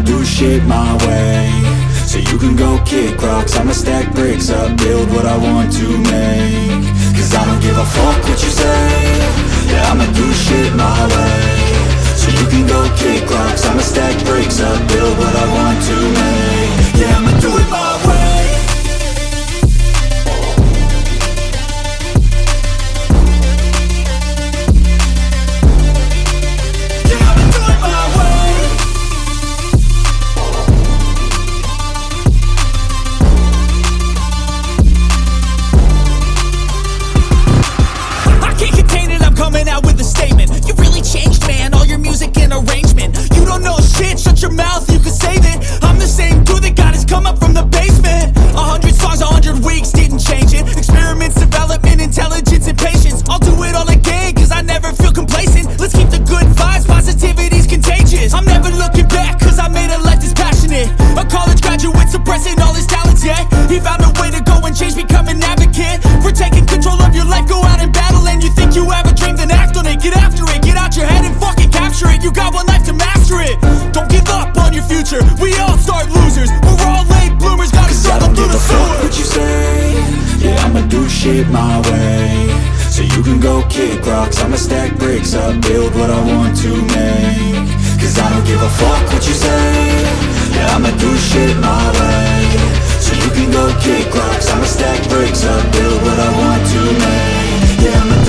do shit my way. So you can go kick rocks, I'ma stack bricks up, build what I want to make. Cause I don't give a fuck what you say. Yeah, I'ma do shit my way. So you can go kick rocks, I'ma stack bricks up, build what I want to make. Yeah, I'ma do it my way. Coming out with a statement. You really changed, man, all your music and arrangement. You don't know shit, shut your mouth, you can save it. I'm the same dude that got his come up from the basement. 100 songs, 100 weeks, didn't change it. Experiments, development, intelligence, and patience. I'll do it all again, cause I never feel complacent. Let's keep the good vibes, positivity's contagious. I'm never looking back, cause I made a life that's passionate. A college graduate suppressing all his talents, yeah. He found a way to go and change, become an advocate. For taking control of your life, go out and battle. And you think you have a dream, then act on it. Get after it, get out your head and fucking capture it. You got one life to master it. Don't give up on your future, we all start losers. We're all late bloomers, gotta struggle through the sewer. Fuck what you say. Yeah, I'ma do shit my way. So you can go kick rocks, I'ma stack bricks up, build what I want to make. Cause I don't give a fuck what you say. Yeah, I'ma do shit my way. So you can go kick rocks, I'ma stack bricks up, build what I want to make. Yeah, I'ma